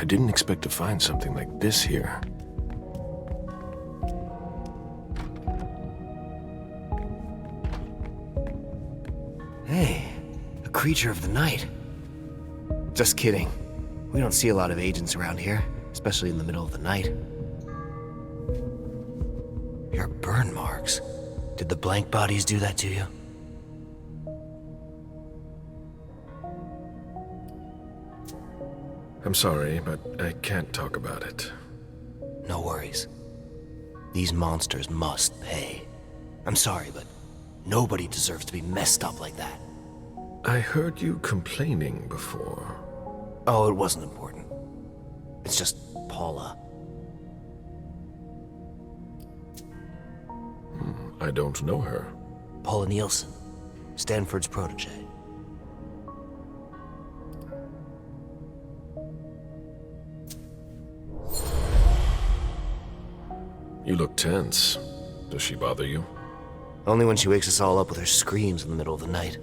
I didn't expect to find something like this here. Hey, a creature of the night. Just kidding. We don't see a lot of agents around here, especially in the middle of the night. Your burn marks. Did the blank bodies do that to you? I'm sorry, but I can't talk about it. No worries. These monsters must pay. I'm sorry, but nobody deserves to be messed up like that. I heard you complaining before. Oh, it wasn't important. It's just Paula. I don't know her. Paula Nielsen, Stanford's protege. You look tense. Does she bother you? Only when she wakes us all up with her screams in the middle of the night.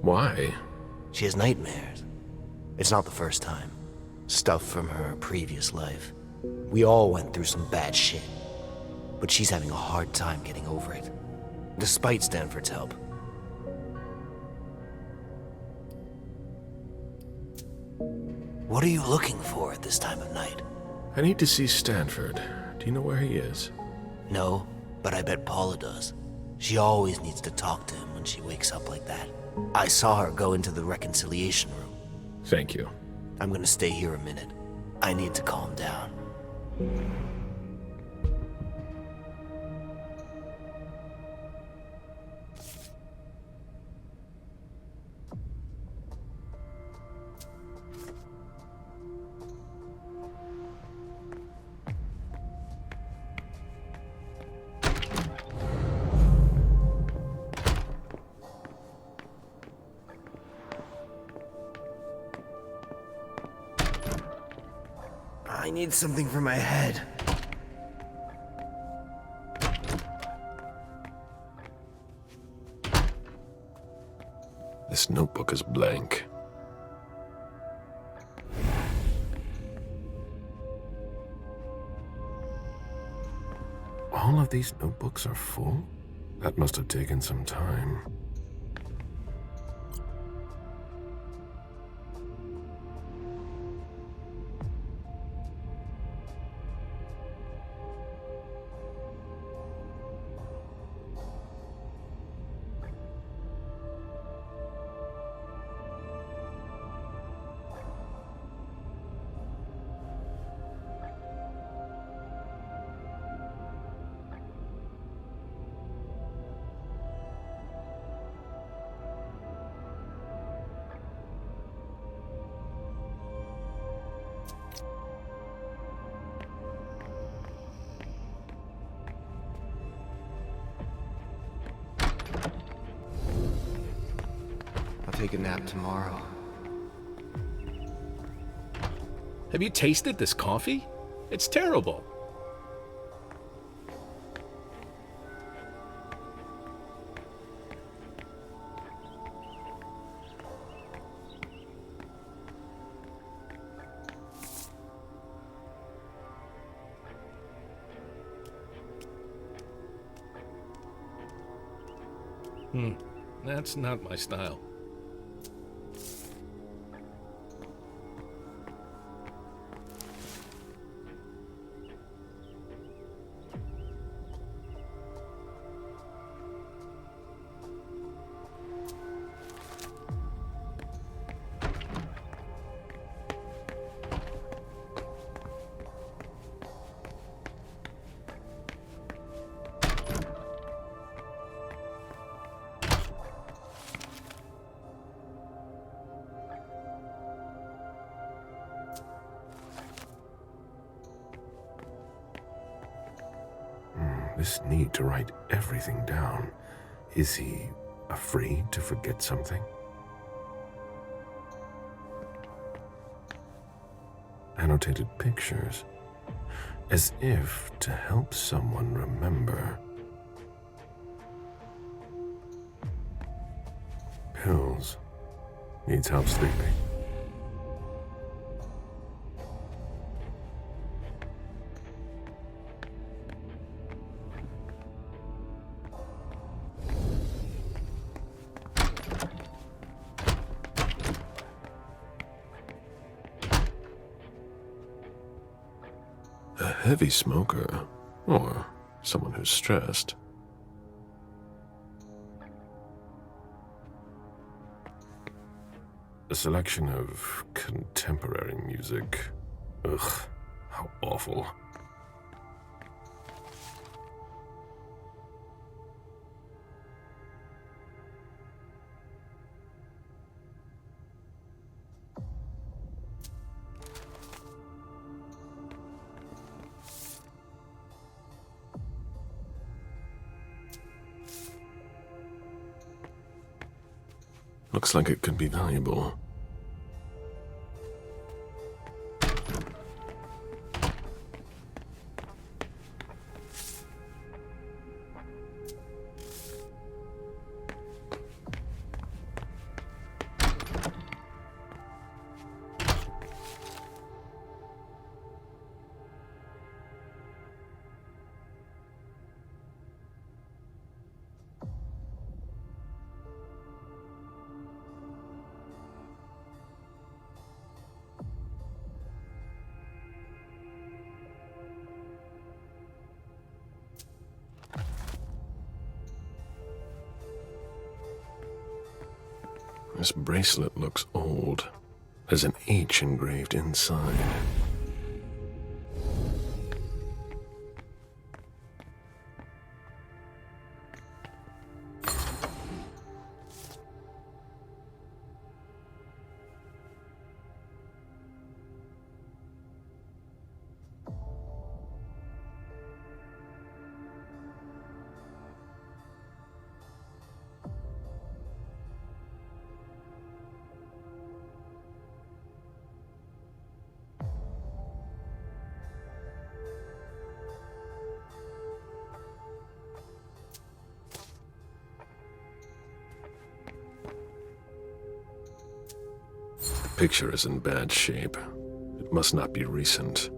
Why? She has nightmares. It's not the first time. Stuff from her previous life. We all went through some bad shit. But she's having a hard time getting over it. Despite Stanford's help. What are you looking for at this time of night? I need to see Stanford. Do you know where he is? No, but I bet Paula does. She always needs to talk to him when she wakes up like that. I saw her go into the reconciliation room. Thank you. I'm gonna stay here a minute. I need to calm down. I need something for my head. This notebook is blank. All of these notebooks are full? That must have taken some time. I'll take a nap tomorrow. Have you tasted this coffee? It's terrible. That's not my style. This need to write everything down. Is he afraid to forget something? Annotated pictures, as if to help someone remember. Pills. Needs help sleeping. heavy smoker, or someone who's stressed. A selection of contemporary music. Ugh, how awful. Looks like it could be valuable. This bracelet looks old. There's an H engraved inside. The picture is in bad shape. It must not be recent.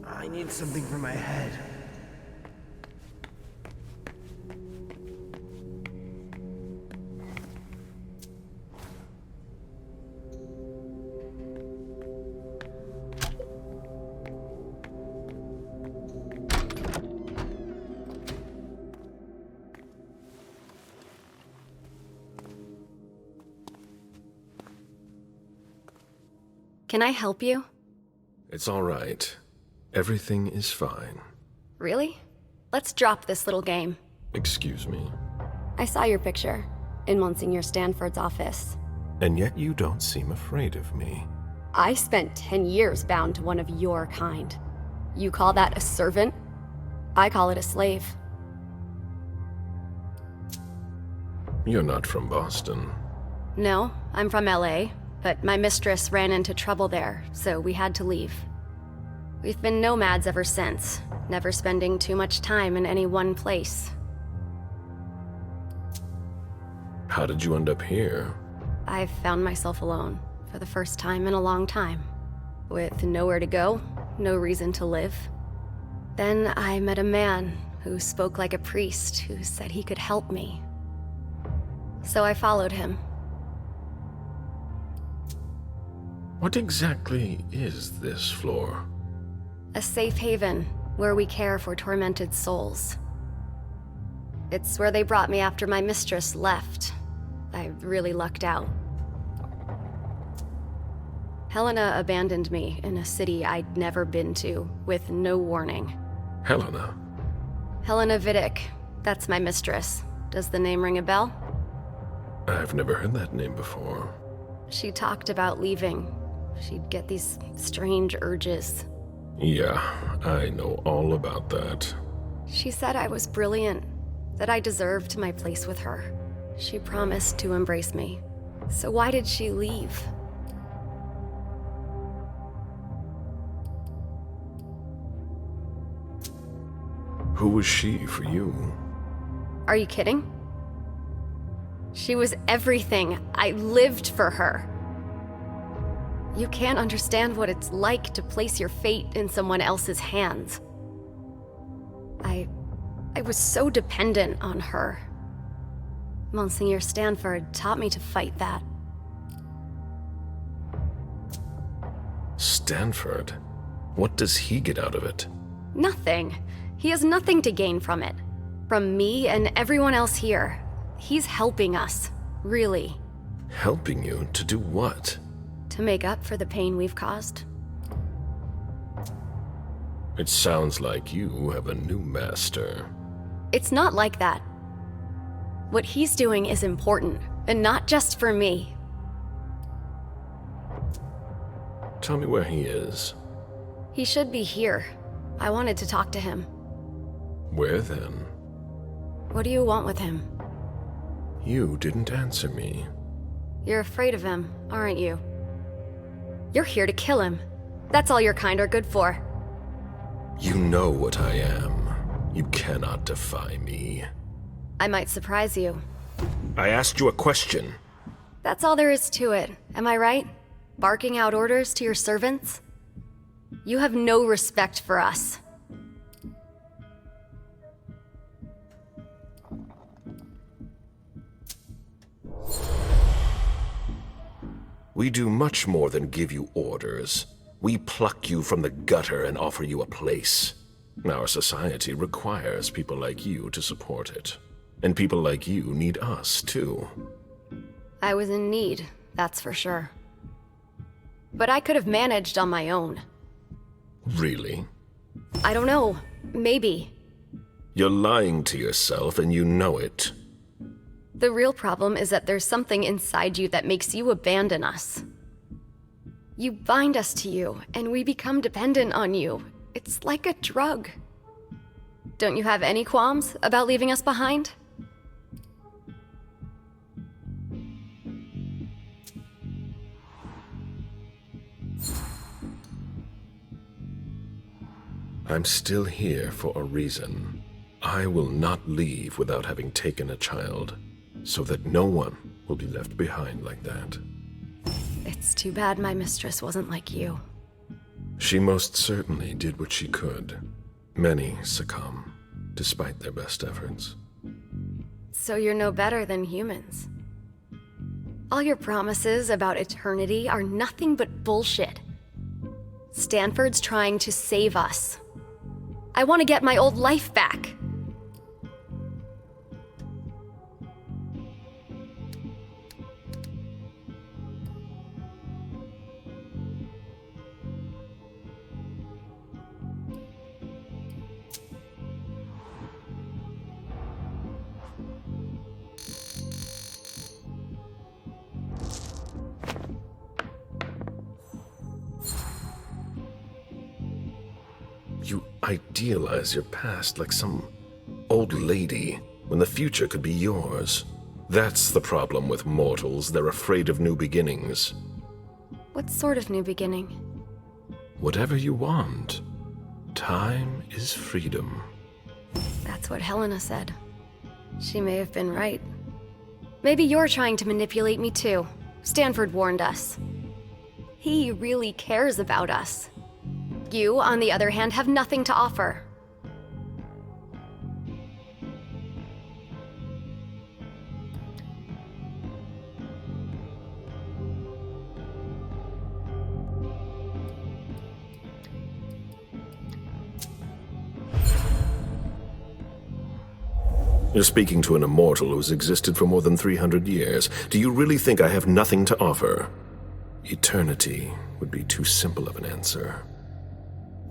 I need something for my head. Can I help you? It's all right. Everything is fine. Really? Let's drop this little game. Excuse me. I saw your picture in Monsignor Stanford's office. And yet you don't seem afraid of me. I spent 10 years bound to one of your kind. You call that a servant? I call it a slave. You're not from Boston. No, I'm from LA, but my mistress ran into trouble there, so we had to leave. We've been nomads ever since, never spending too much time in any one place. How did you end up here? I found myself alone for the first time in a long time, with nowhere to go, no reason to live. Then I met a man who spoke like a priest who said he could help me. So I followed him. What exactly is this floor? A safe haven where we care for tormented souls. It's where they brought me after my mistress left. I really lucked out. Helena abandoned me in a city I'd never been to, with no warning. Helena? Helena Vidic, that's my mistress. Does the name ring a bell? I've never heard that name before. She talked about leaving. She'd get these strange urges. Yeah, I know all about that. She said I was brilliant, that I deserved my place with her. She promised to embrace me. So why did she leave? Who was she for you? Are you kidding? She was everything. I lived for her. You can't understand what it's like to place your fate in someone else's hands. I was so dependent on her. Monsignor Stanford taught me to fight that. Stanford? What does he get out of it? Nothing. He has nothing to gain from it. From me and everyone else here. He's helping us, really. Helping you to do what? To make up for the pain we've caused. It sounds like you have a new master. It's not like that. What he's doing is important, and not just for me. Tell me where he is. He should be here. I wanted to talk to him. Where then? What do you want with him? You didn't answer me. You're afraid of him, aren't you? You're here to kill him. That's all your kind are good for. You know what I am. You cannot defy me. I might surprise you. I asked you a question. That's all there is to it, am I right? Barking out orders to your servants? You have no respect for us. We do much more than give you orders. We pluck you from the gutter and offer you a place. Our society requires people like you to support it. And people like you need us, too. I was in need, that's for sure. But I could have managed on my own. Really? I don't know. Maybe. You're lying to yourself and you know it. The real problem is that there's something inside you that makes you abandon us. You bind us to you, and we become dependent on you. It's like a drug. Don't you have any qualms about leaving us behind? I'm still here for a reason. I will not leave without having taken a child, so that no one will be left behind like that. It's too bad my mistress wasn't like you. She most certainly did what she could. Many succumb, despite their best efforts. So you're no better than humans. All your promises about eternity are nothing but bullshit. Stanford's trying to save us. I want to get my old life back. You idealize your past like some old lady, when the future could be yours. That's the problem with mortals. They're afraid of new beginnings. What sort of new beginning? Whatever you want. Time is freedom. That's what Helena said. She may have been right. Maybe you're trying to manipulate me too. Stanford warned us. He really cares about us. You, on the other hand, have nothing to offer. You're speaking to an immortal who's existed for more than 300 years. Do you really think I have nothing to offer? Eternity would be too simple of an answer.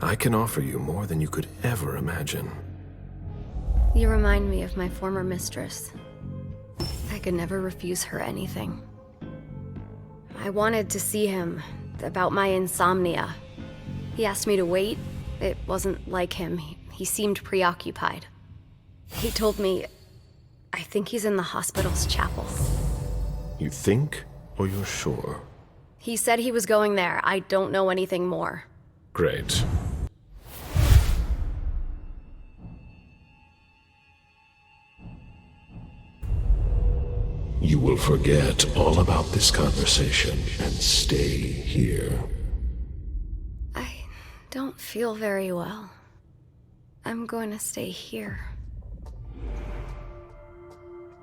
I can offer you more than you could ever imagine. You remind me of my former mistress. I could never refuse her anything. I wanted to see him about my insomnia. He asked me to wait. It wasn't like him. He seemed preoccupied. He told me, I think he's in the hospital's chapel. You think, or you're sure? He said he was going there. I don't know anything more. Great. You will forget all about this conversation and stay here. I don't feel very well. I'm going to stay here.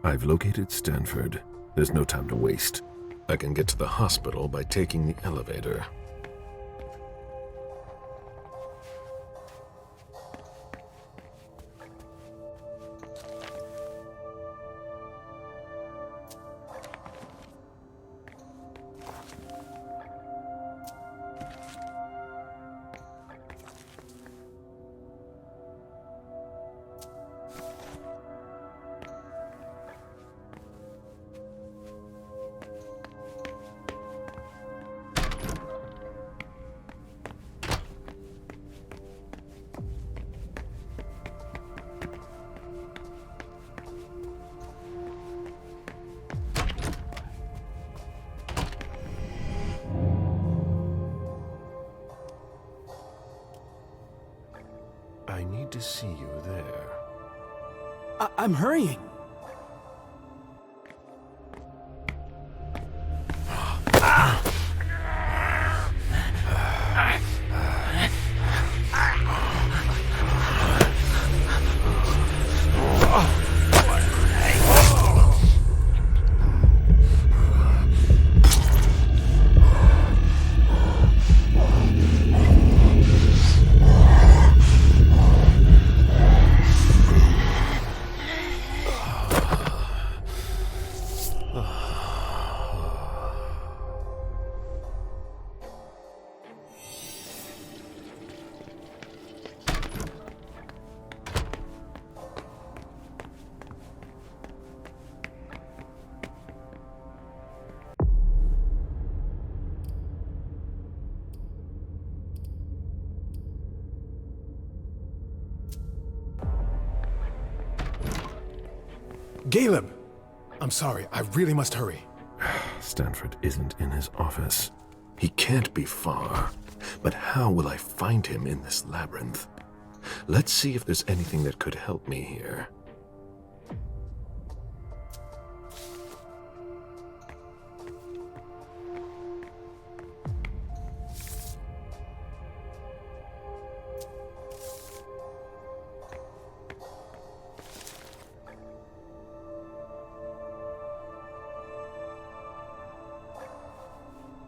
I've located Stanford. There's no time to waste. I can get to the hospital by taking the elevator. I need to see you there. I'm hurrying. Caleb! I'm sorry, I really must hurry. Stanford isn't in his office. He can't be far. But how will I find him in this labyrinth? Let's see if there's anything that could help me here.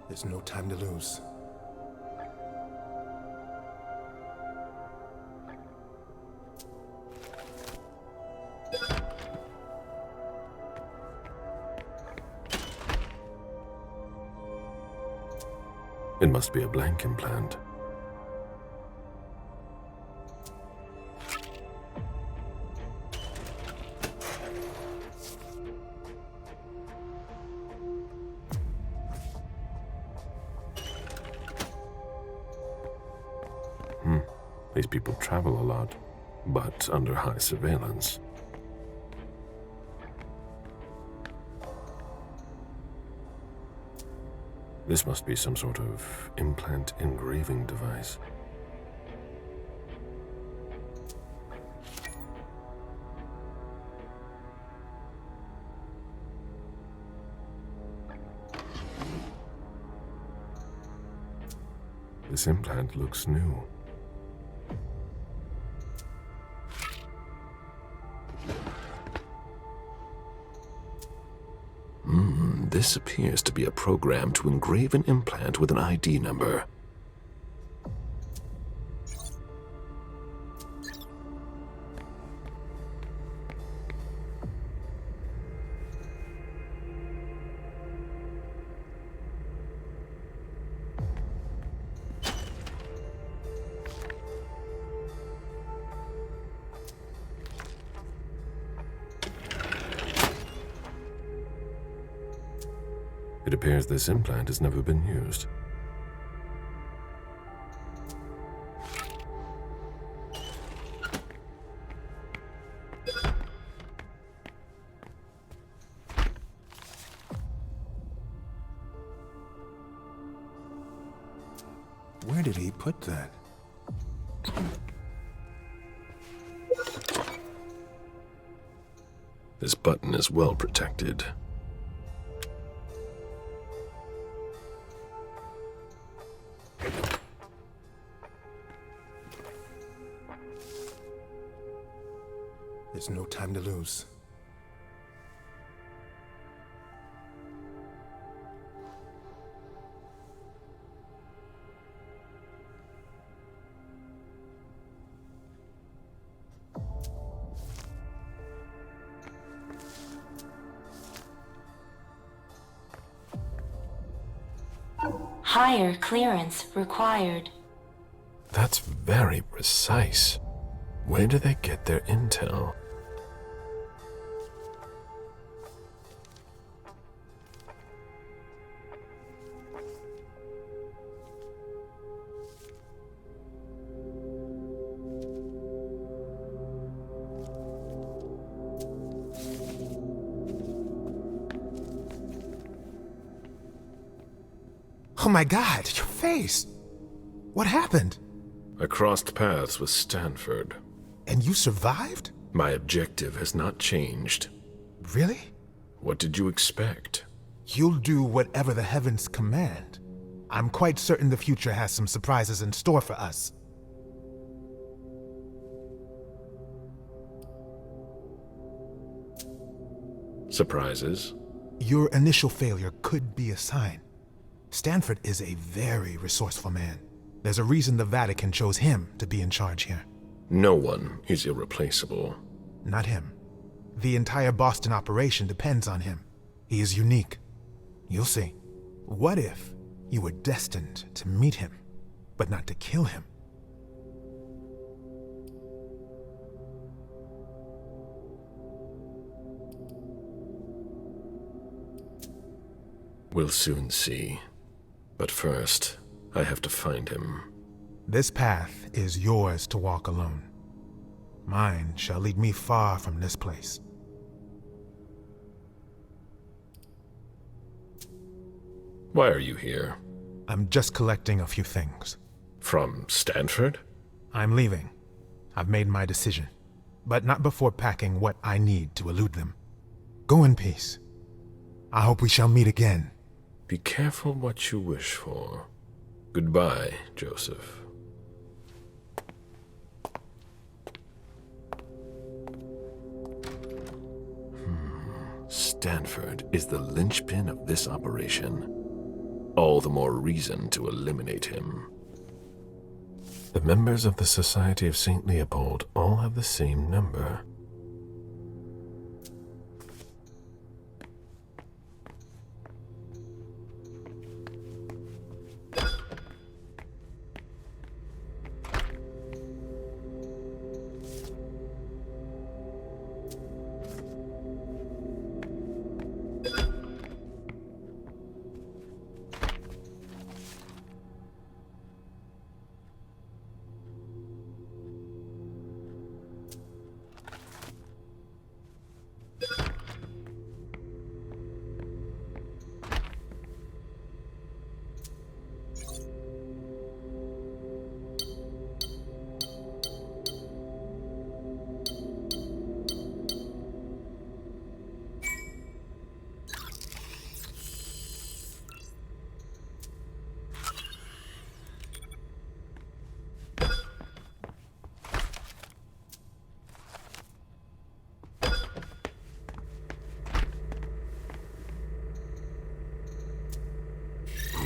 There's no time to lose. It must be a blank implant. These people travel a lot, but under high surveillance. This must be some sort of implant engraving device. This implant looks new. This appears to be a program to engrave an implant with an ID number. It appears this implant has never been used. Where did he put that? This button is well protected. There's no time to lose. Higher clearance required. That's very precise. Where do they get their intel? Oh my God, your face! What happened? I crossed paths with Stanford. And you survived? My objective has not changed. Really? What did you expect? You'll do whatever the heavens command. I'm quite certain the future has some surprises in store for us. Surprises? Your initial failure could be a sign. Stanford is a very resourceful man. There's a reason the Vatican chose him to be in charge here. No one is irreplaceable. Not him. The entire Boston operation depends on him. He is unique. You'll see. What if you were destined to meet him, but not to kill him? We'll soon see. But first, I have to find him. This path is yours to walk alone. Mine shall lead me far from this place. Why are you here? I'm just collecting a few things. From Stanford? I'm leaving. I've made my decision, but not before packing what I need to elude them. Go in peace. I hope we shall meet again. Be careful what you wish for. Goodbye, Joseph. Stanford is the linchpin of this operation. All the more reason to eliminate him. The members of the Society of St. Leopold all have the same number.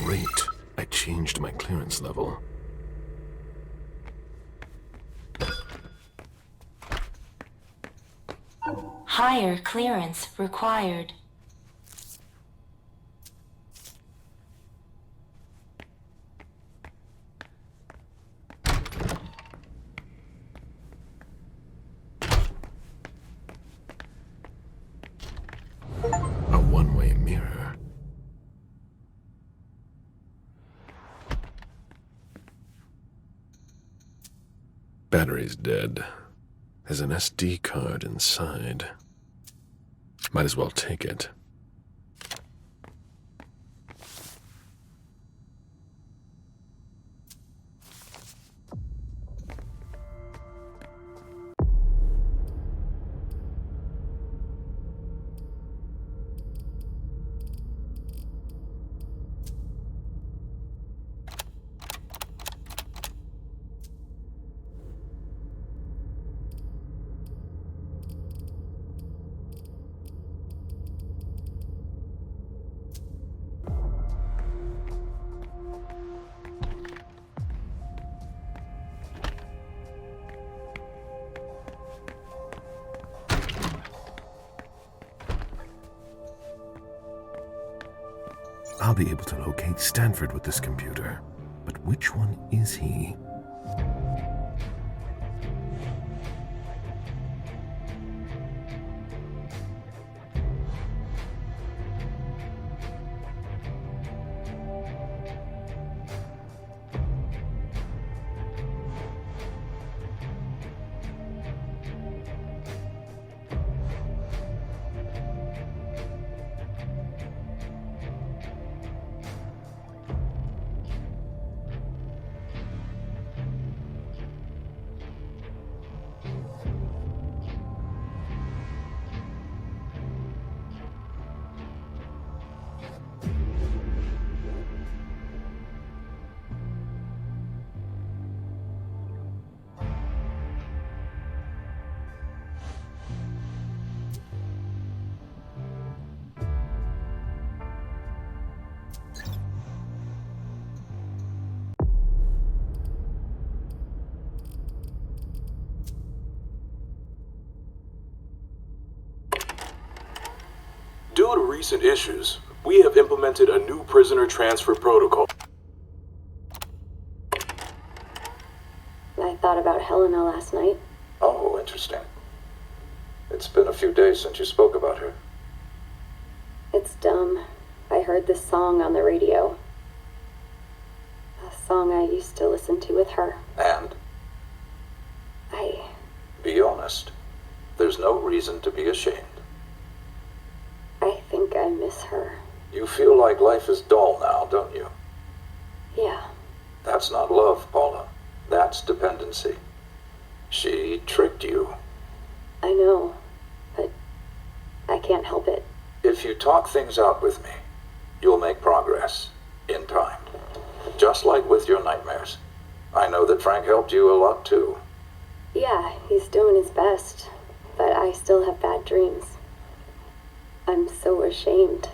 Great. I changed my clearance level. Higher clearance required. A one-way mirror. Battery's dead. There's an SD card inside. Might as well take it. I'll be able to locate Stanford with this computer. But which one is he? Due to recent issues, we have implemented a new prisoner transfer protocol. I thought about Helena last night. Oh, interesting. It's been a few days since you spoke about her. It's dumb. I heard this song on the radio. A song I used to listen to with her. And? Be honest. There's no reason to be ashamed. I think I miss her. You feel like life is dull now, don't you? Yeah. That's not love, Paula. That's dependency. She tricked you. I know, but I can't help it. If you talk things out with me, you'll make progress. In time. Just like with your nightmares. I know that Frank helped you a lot too. Yeah, he's doing his best, but I still have bad dreams. I'm so ashamed.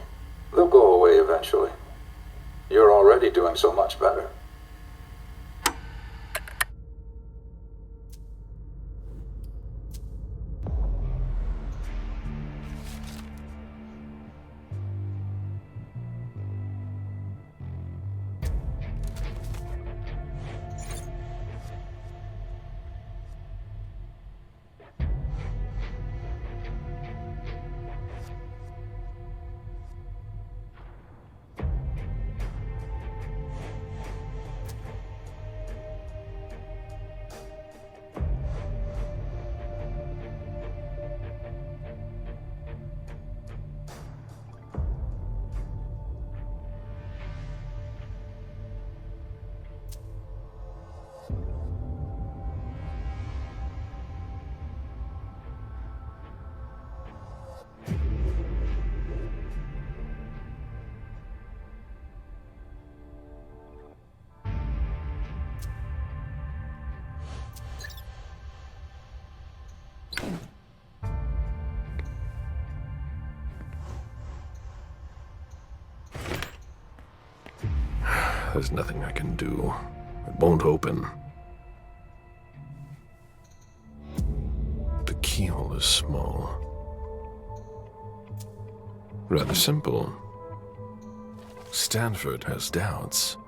They'll go away eventually. You're already doing so much better. There's nothing I can do. It won't open. The keyhole is small. Rather simple. Stanford has doubts.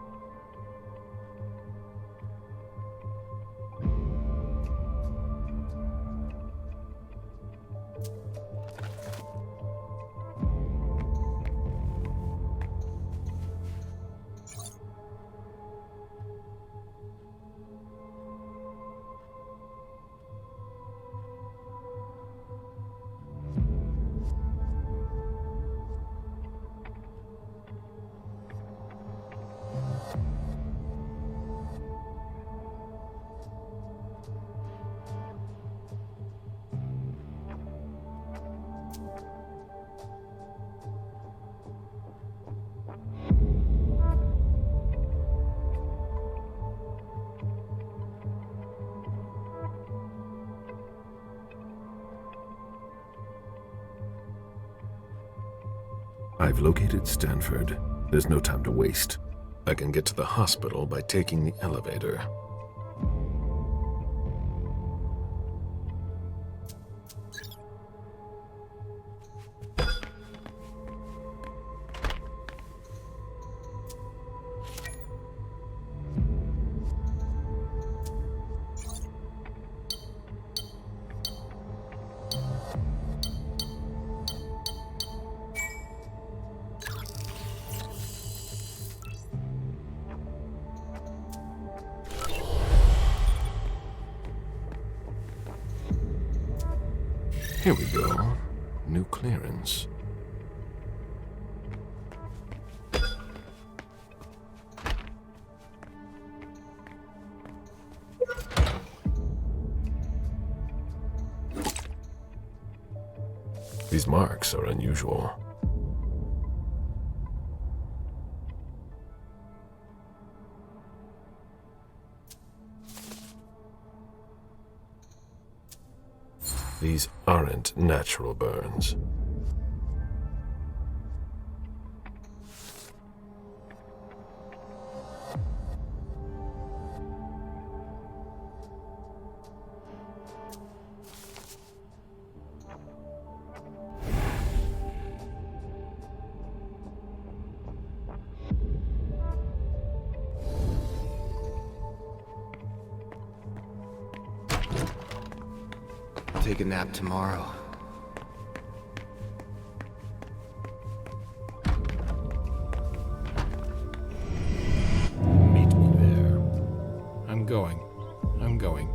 I've located Stanford. There's no time to waste. I can get to the hospital by taking the elevator. Here we go. New clearance. These marks are unusual. These aren't natural burns. Take a nap tomorrow. Meet me there. I'm going. I'm going.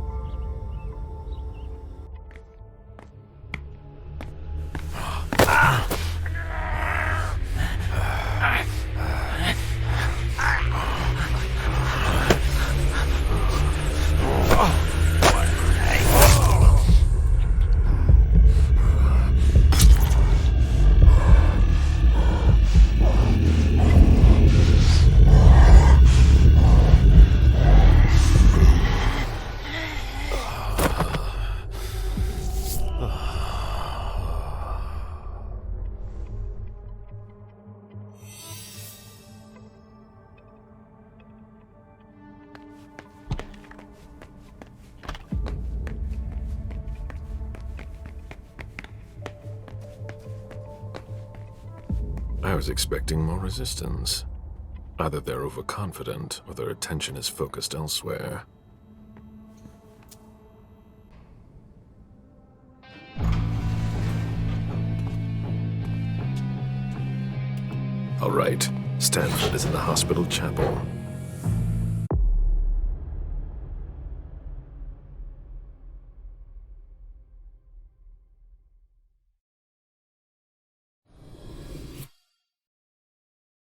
I was expecting more resistance. Either they're overconfident or their attention is focused elsewhere. All right, Stanford is in the hospital chapel.